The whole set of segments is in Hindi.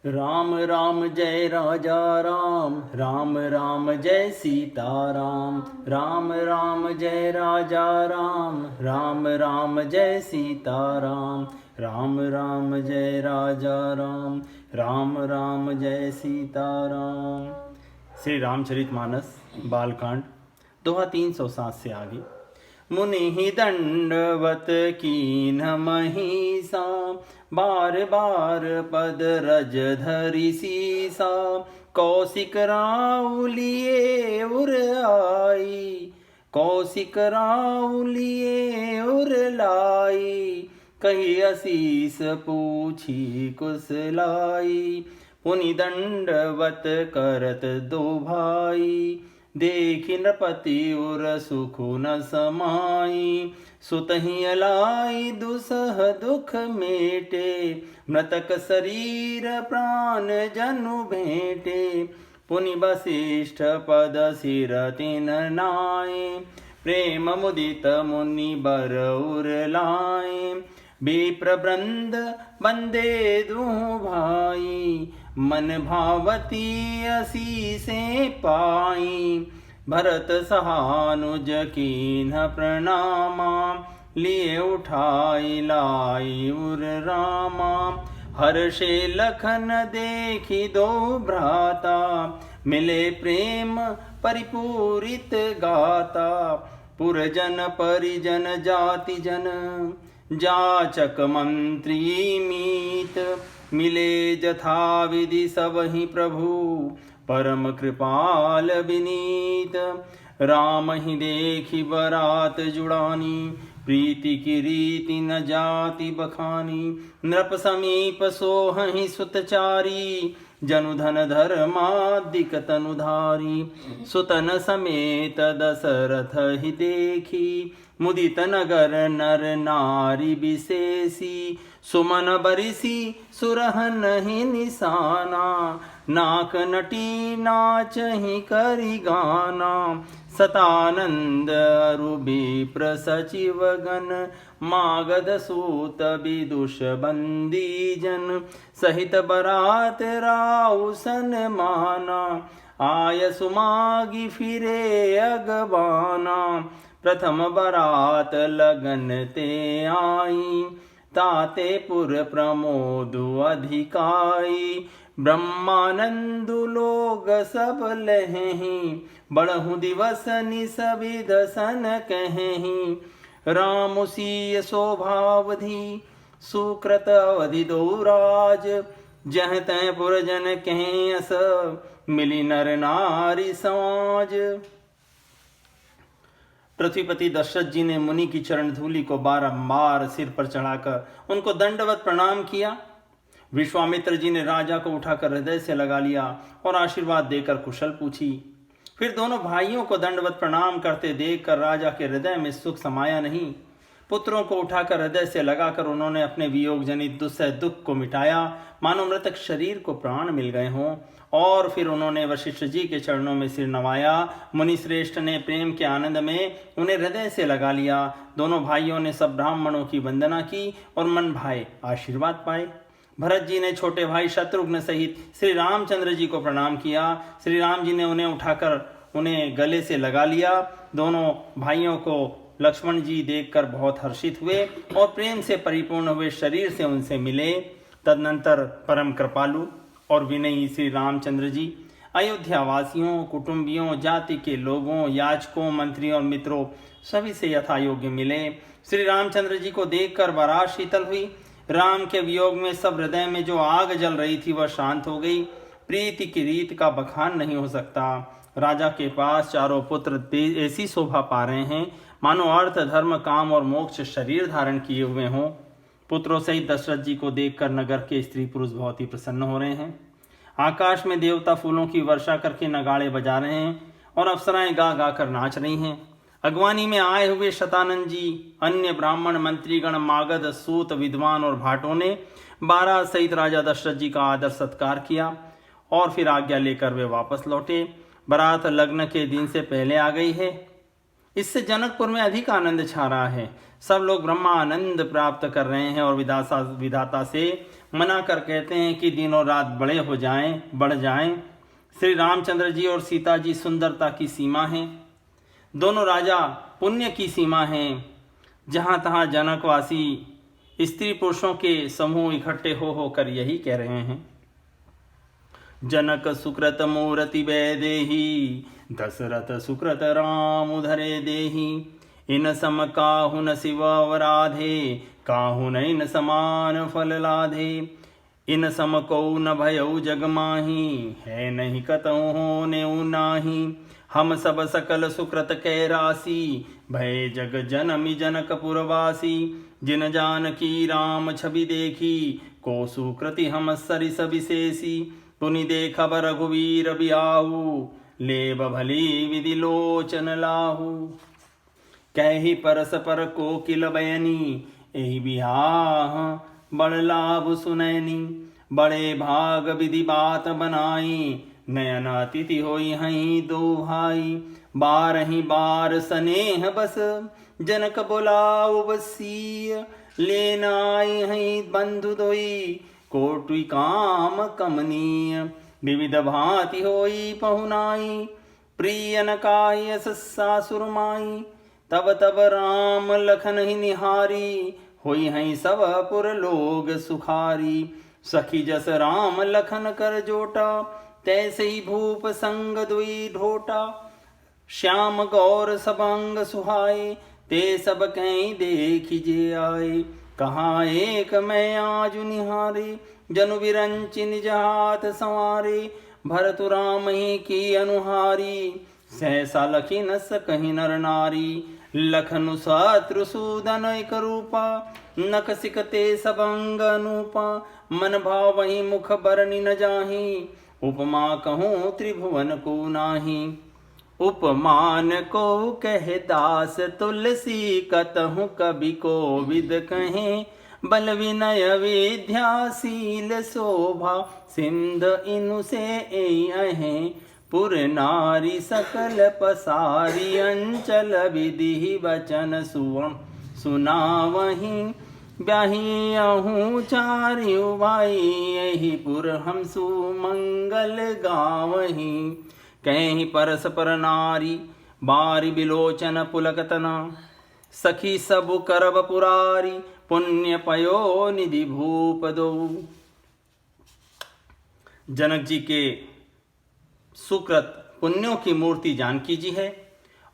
राम राम जय राजा राम, राम राम जय सीताराम। राम राम जय राजा राम, राम राम जय सीताराम। राम राम जय राजा राम, राम राम जय सीताराम। श्री रामचरितमानस बालकांड दोहा 307 से आगे। मुनि दंडवत कीन महिषा, बार बार पद रज धरि सीसा। कौशिक राउलिए उर आई, कौशिक राउलिए उर लाई। कही असीस पूछी कुशलाई, पुनि दंडवत करत दो भाई। देखि नृपति उर सुखु न समाई, सुतहि अलाई दुसह दुख मेटे। मृतक शरीर प्राण जनु भेंटे, पुनि वसिष्ठ पद सिर तिन नाए। प्रेम मुदित मुनि बर उर लाए, विप्र वृंद बंदे दुह भाई। मन भावती असीसे पाई, भरत सहानुज कीन्ह प्रणामा। लिए उठाई लाई उर रामा, हर्षे लखन देखी दो भ्राता। मिले प्रेम परिपूरित गाता, पुरजन परिजन जाति जन। जाचक मंत्री मीत, मिले जथा विधि सबहि प्रभु। परम कृपाल विनीत, राम ही देखी बरात जुड़ानी। प्रीति की रीति न जाति बखानी, नृप समीप सोहहि सुतचारी। जनुधन धर्मादिक तनुधारी, सुतन समेत दशरथ ही देखी। मुदित नगर नर नारी विशेषी, सुमन बरिसी सुरहन ही निशाना। नाक नटी नाच ही करी गाना, सतानंद अरु विप्र सचिव गण। मागध सूत विदुष बंदी जन, सहित बरात राउसन माना। आय सुमागी फिरे अगवाना, प्रथम बरात लगन ते आई। ताते पुर प्रमोदु अधिकाई, ब्रह्मानंदु लोग सब लहें। बढ़हु दिवस निस विध सन कहें, राम सीय शोभावधि सुकृत अवधि दो राज। जह तह पुरजन कहें अस, मिली नर नारी समाज। पृथ्वीपति दशरथ जी ने मुनि की चरण धूलि को बारंबार सिर पर चढ़ाकर उनको दंडवत प्रणाम किया। विश्वामित्र जी ने राजा को उठाकर हृदय से लगा लिया और आशीर्वाद देकर कुशल पूछी। फिर दोनों भाइयों को दंडवत प्रणाम करते देखकर राजा के हृदय में सुख समाया नहीं। पुत्रों को उठाकर हृदय से लगाकर उन्होंने अपने वियोग जनित दुस्सह दुख को मिटाया, मानो मृतक शरीर को प्राण मिल गए हों। और फिर उन्होंने वशिष्ठ जी के चरणों में सिर नवाया। मुनि श्रेष्ठ ने प्रेम के आनंद में उन्हें हृदय से लगा लिया। दोनों भाइयों ने सब ब्राह्मणों की वंदना की और मन भाए आशीर्वाद पाए। भरत जी ने छोटे भाई शत्रुघ्न सहित श्री रामचंद्र जी को प्रणाम किया। श्री राम जी ने उन्हें उठाकर उन्हें गले से लगा लिया। दोनों भाइयों को लक्ष्मण जी देखकर बहुत हर्षित हुए और प्रेम से परिपूर्ण हुए शरीर से उनसे मिले। तदनंतर परम कृपालु और विनयी श्री रामचंद्र जी अयोध्या वासियों, कुटुंबियों, जाति के लोगों, याचकों, मंत्रियों और मित्रों सभी से यथा योग्य मिले। श्री रामचंद्र जी को देखकर बरात शीतल हुई। राम के वियोग में सब हृदय में जो आग जल रही थी वह शांत हो गई। प्रीति की रीत का बखान नहीं हो सकता। राजा के पास चारों पुत्र ऐसी शोभा पा रहे हैं मानो अर्थ, धर्म, काम और मोक्ष शरीर धारण किए हुए हों। पुत्रों सहित दशरथ जी को देखकर नगर के स्त्री पुरुष बहुत ही प्रसन्न हो रहे हैं। आकाश में देवता फूलों की वर्षा करके नगाड़े बजा रहे हैं और अप्सराएं गा गा कर नाच रही हैं। अगवानी में आए हुए शतानंद जी, अन्य ब्राह्मण, मंत्रीगण, मागध, सूत, विद्वान और भाटों ने बारात सहित राजा दशरथ जी का आदर सत्कार किया और फिर आज्ञा लेकर वे वापस लौटे। बारात लग्न के दिन से पहले आ गई है। इससे जनकपुर में अधिक आनंद छा रहा है। सब लोग ब्रह्मानंद प्राप्त कर रहे हैं और विधाता से मना कर कहते हैं कि दिनों रात बड़े हो जाएं, बढ़ जाएं। श्री रामचंद्र जी और सीता जी सुंदरता की सीमा हैं, दोनों राजा पुण्य की सीमा हैं। जहाँ तहाँ जनकवासी स्त्री पुरुषों के समूह इकट्ठे हो कर यही कह रहे हैं। जनक सुकृत मूर्ति वैदेही, दशरथ सुकृत राम उधरे देही। इन सम काहुन शिव अवराधे, काहुन इन समान फल लाधे। इन सम को न भयउ जग माही, है नहीं कतहु होने नाही। हम सब सकल सुकृत कै राशि, भय जग जनमी जनकपुरवासी। जिन जानकी राम छवि देखी, को सुकृति हम सरिस विशेषी। पुनि देखब रघुवीर बियाहू, लेब भली विधि लोचन लाहू। कहि परस्पर कोकिल बयनी, एहि बियाह बड़ लाभ सुनैनी। बड़े भाग विधि बात बनाई, नयन अतिथि होई हई दो भाई। बारही बार स्नेह बस, जनक बोलाओ बसीय। लेन आई हई बंधु दोई, कोटि काम कमनीय। विविध भांति होई पहुनाई, प्रिय नकाय सासुर माई। तब तब राम लखन ही निहारी, होई हई सब पुर लोग सुखारी। सखी जस राम लखन कर जोटा, तैसे ही भूप संग दुई ढोटा। श्याम गौर सबंग सुहाए, ते सब कहीं देखी जे आए। कहाँ एक मैं आज निहारे, जनु विरंचि निज हाथ संवारे। भरतु राम ही की अनुहारी, सहसा लखी न सकहि नर नारी। लखनु शत्रुसूदन एक रूपा, नख सिकते सबंग अनूपा। मन भाव वही मुख बरनि न जाही, उपमा कहूँ त्रिभुवन को नाही। उपमान को कह दास तुलसी, कतहु कवि को विद कहें। बल विनय विद्याशील शोभा, सिंध इनु से अहें। पुर नारी सकल पसारी, अंचल विधि वचन सुनावहीं। ब्याही अहूँ चारियु भाई, यही पुर हम सुमंगल गावहीं। कहीं परस्पर नारी, बारी बिलोचन पुलकतना। सखी सब करब पुरारी, पुण्य पयो निधि भूप दो। जनक जी के सुकृत पुण्यों की मूर्ति जानकी जी है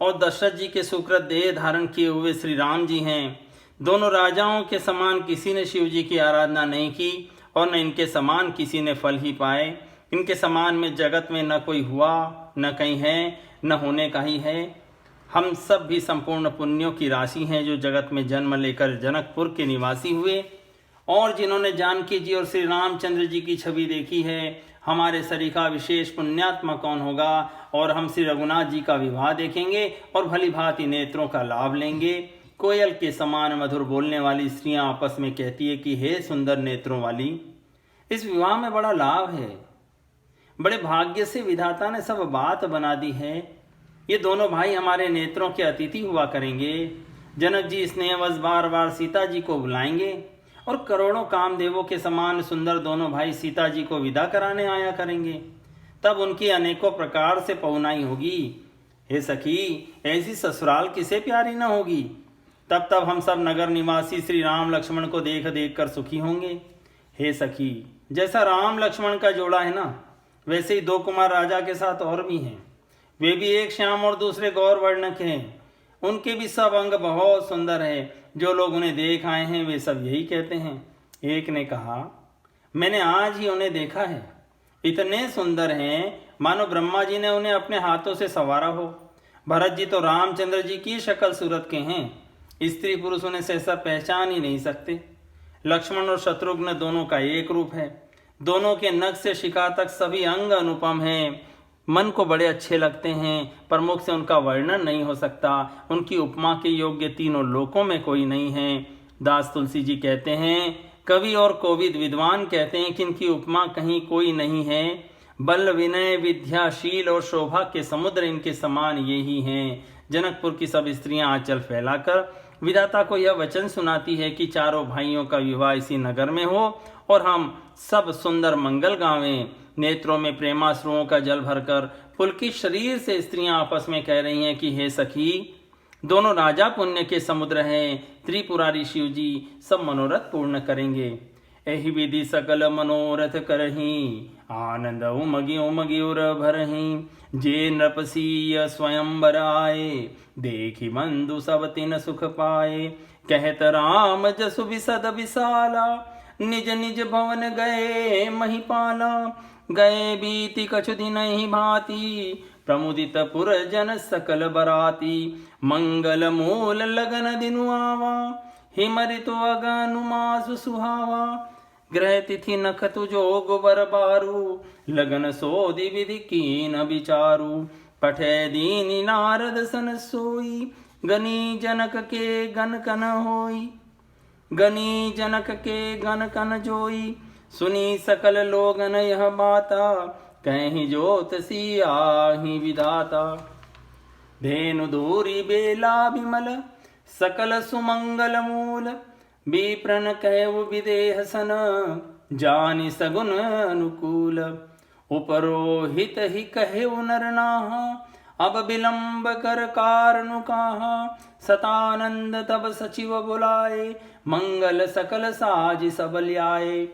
और दशरथ जी के सुकृत देह धारण किए हुए श्री राम जी हैं। दोनों राजाओं के समान किसी ने शिव जी की आराधना नहीं की और न इनके समान किसी ने फल ही पाए। इनके समान में जगत में न कोई हुआ, न कहीं है, न होने का ही है। हम सब भी संपूर्ण पुण्यों की राशि हैं जो जगत में जन्म लेकर जनकपुर के निवासी हुए और जिन्होंने जानकी जी और श्री रामचंद्र जी की छवि देखी है। हमारे सरीखा विशेष पुण्यात्मा कौन होगा और हम श्री रघुनाथ जी का विवाह देखेंगे और भली भांति नेत्रों का लाभ लेंगे। कोयल के समान मधुर बोलने वाली स्त्रियां आपस में कहती है कि हे सुंदर नेत्रों वाली, इस विवाह में बड़ा लाभ है। बड़े भाग्य से विधाता ने सब बात बना दी है। ये दोनों भाई हमारे नेत्रों के अतिथि हुआ करेंगे। जनक जी स्नेहवश बार बार सीता जी को बुलाएंगे और करोड़ों कामदेवों के समान सुंदर दोनों भाई सीता जी को विदा कराने आया करेंगे। तब उनकी अनेकों प्रकार से पहुनाई होगी। हे सखी, ऐसी ससुराल किसे प्यारी न होगी। तब तब हम सब नगर निवासी श्री राम लक्ष्मण को देख देख कर सुखी होंगे। हे सखी, जैसा राम लक्ष्मण का जोड़ा है ना, वैसे ही दो कुमार राजा के साथ और भी हैं। वे भी एक श्याम और दूसरे गौर वर्ण के हैं। उनके भी सब अंग बहुत सुंदर है। जो लोग उन्हें देख आए हैं वे सब यही कहते हैं। एक ने कहा, मैंने आज ही उन्हें देखा है, इतने सुंदर हैं मानो ब्रह्मा जी ने उन्हें अपने हाथों से संवारा हो। भरत जी तो रामचंद्र जी की शक्ल सूरत के हैं, स्त्री पुरुष उन्हें सहसा पहचान ही नहीं सकते। लक्ष्मण और शत्रुघ्न दोनों का एक रूप है। दोनों के नख से शिखा तक सभी अंग अनुपम हैं। मन को बड़े अच्छे लगते हैं, पर मुख से उनका वर्णन नहीं हो सकता। उनकी उपमा के योग्य तीनों लोकों में कोई नहीं है। दास तुलसी जी कहते हैं, कवि और कोविद विद्वान कहते हैं कि इनकी उपमा कहीं कोई नहीं है। बल विनय विद्याशील और शोभा के समुद्र इनके समान ये ही हैं। जनकपुर की सब स्त्रियां आंचल फैलाकर विधाता को यह वचन सुनाती है कि चारों भाइयों का विवाह इसी नगर में हो और हम सब सुंदर मंगल गावें। नेत्रों में प्रेमाश्रुओं का जल भरकर पुलकित शरीर से स्त्रियां आपस में कह रही हैं कि हे सखी, दोनों राजा पुण्य के समुद्र हैं, त्रिपुरारी शिव जी सब मनोरथ पूर्ण करेंगे। एहि विधि सकल मनोरथ करही, आनंद उमगी उमगी उर भरही। जे नृपसीय स्वयंवर आए, देखी बंधु सब तिन सुख पाए। कहत राम जसु विशद विशाला, निज निज भवन गए महिपाला। गए बीति कछु दिन ही भांति, प्रमुदित पुर जन सकल बराती। मंगल मूल लगन दिनु आवा, हिम ऋतु अगनु मासु सुहावा। ग्रह तिथि नखतु जोग बर बारू, लगन सोधि विधि कीन विचारू। पठे दीनी नारद सन सोई, गनी जनक के गन कन होई। गनी जनक के गन कन जोई, सुनी सकल लोगन यह बाता। कहीं ज्योतिषी आही विधाता। धेनु दूरी बेला विमल, सकल सुमंगल मूल। विप्रन कहु विदेह सन, जानि सगुन अनुकूल। उपरोहित ही कहे नर नाहा, अब विलंब कर कारनु काहा। सतानंद तब सचिव बुलाए, मंगल सकल साज सब ल्याए।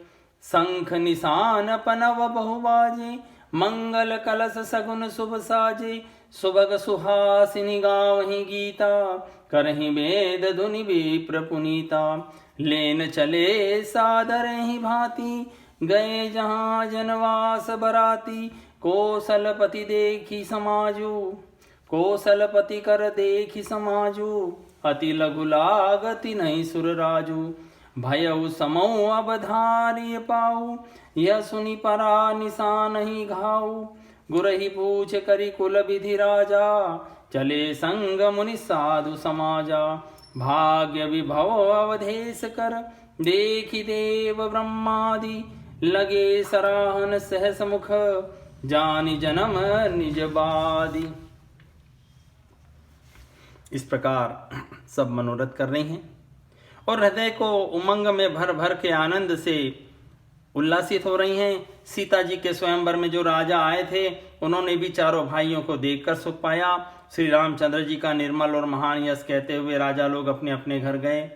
शंख निशान पनव बहु बाजे, मंगल कलश सगुन शुभ साजे। सुभग सुहासिनी गावहि गीता, करहि वेद धुनि विप्र पुनीता। लेन चले सादर ही भांति, गए जहाँ जनवास बराती। कौशलपति देखी समाजू, कौशलपति कर देखी समाजू। अति लघु लागति नहीं सुर राजू, भयउ समऊ अवधार्य पाऊ। यह सुनि परा निशान ही घाऊ, गुरहि पूछ करि कुल विधि राजा। चले संग मुनि साधु समाजा, भाग्य विभव अवधेश कर। देखि देव ब्रह्मादि, लगे सराहन सहस मुख। जानि जन्म निज बादी। इस प्रकार सब मनोरथ कर रही हैं और हृदय को उमंग में भर भर के आनंद से उल्लासित हो रही हैं। सीता जी के स्वयंवर में जो राजा आए थे, उन्होंने भी चारों भाइयों को देखकर सुख पाया। श्री रामचंद्र जी का निर्मल और महान यश कहते हुए राजा लोग अपने अपने घर गए।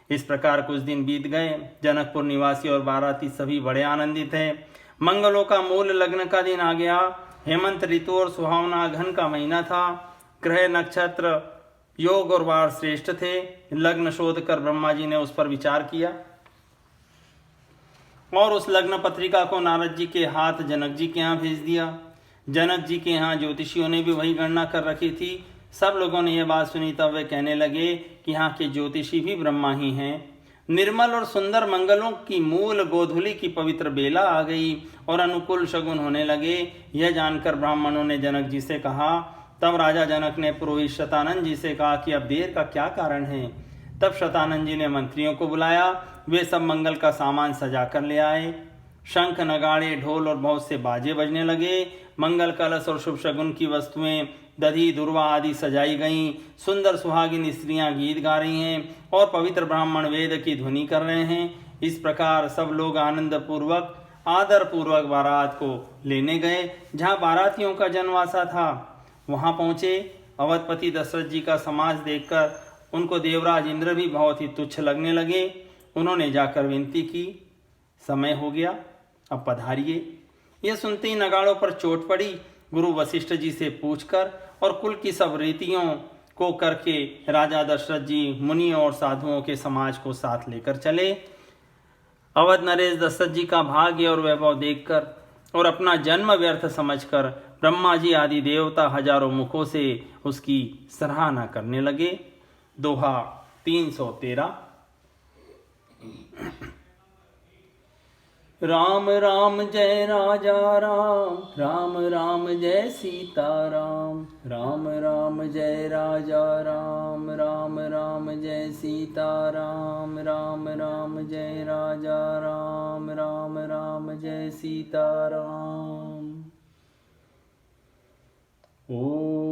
इस प्रकार कुछ दिन बीत गए। जनकपुर निवासी और बाराती सभी बड़े आनंदित हैं। मंगलों का मूल लग्न का दिन आ गया। हेमंत ऋतु और सुहावना अघन का महीना था। ग्रह नक्षत्र योग और वार श्रेष्ठ थे। लग्न शोध कर ब्रह्मा जी ने उस पर विचार किया और उस लग्न पत्रिका को नारद जी के हाथ जनक जी के यहाँ भेज दिया। जनक जी के यहाँ ज्योतिषियों ने भी वही गणना कर रखी थी। सब लोगों ने यह बात सुनी, तब वे कहने लगे कि यहाँ के ज्योतिषी भी ब्रह्मा ही हैं। निर्मल और सुंदर मंगलों की मूल गोधूली की पवित्र बेला आ गई और अनुकूल शगुन होने लगे। यह जानकर ब्राह्मणों ने जनक जी से कहा। तब राजा जनक ने पुरोहित शतानंद जी से कहा कि अब देर का क्या कारण है। तब शतानंद जी ने मंत्रियों को बुलाया। वे सब मंगल का सामान सजा कर ले आए। शंख नगाड़े ढोल और बहुत से बाजे बजने लगे। मंगल कलश और शुभ शगुन की वस्तुएं दधी दुर्वा आदि सजाई गईं। सुंदर सुहागिन स्त्रियां गीत गा रही हैं और पवित्र ब्राह्मण वेद की ध्वनि कर रहे हैं। इस प्रकार सब लोग आनंद पूर्वक आदर पूर्वक बारात को लेने गए। जहाँ बारातियों का जनवासा था वहाँ पहुँचे। अवधपति दशरथ जी का समाज देखकर उनको देवराज इंद्र भी बहुत ही तुच्छ लगने लगे। उन्होंने जाकर विनती की, समय हो गया, अब पधारिए। यह सुनते ही नगाड़ों पर चोट पड़ी। गुरु वशिष्ठ जी से पूछकर और कुल की सब रीतियों को करके राजा दशरथ जी मुनियों और साधुओं के समाज को साथ लेकर चले। अवध नरेश दशरथ जी का भाग्य और वैभव देखकर और अपना जन्म व्यर्थ समझकर ब्रह्मा जी आदि देवता हजारों मुखों से उसकी सराहना करने लगे। दोहा 313। राम राम जय राजा राम, राम राम जय सीता राम। राम राम जय राजा राम, राम राम जय सीता राम। राम राम जय राजा राम, राम राम जय सीता राम। ओ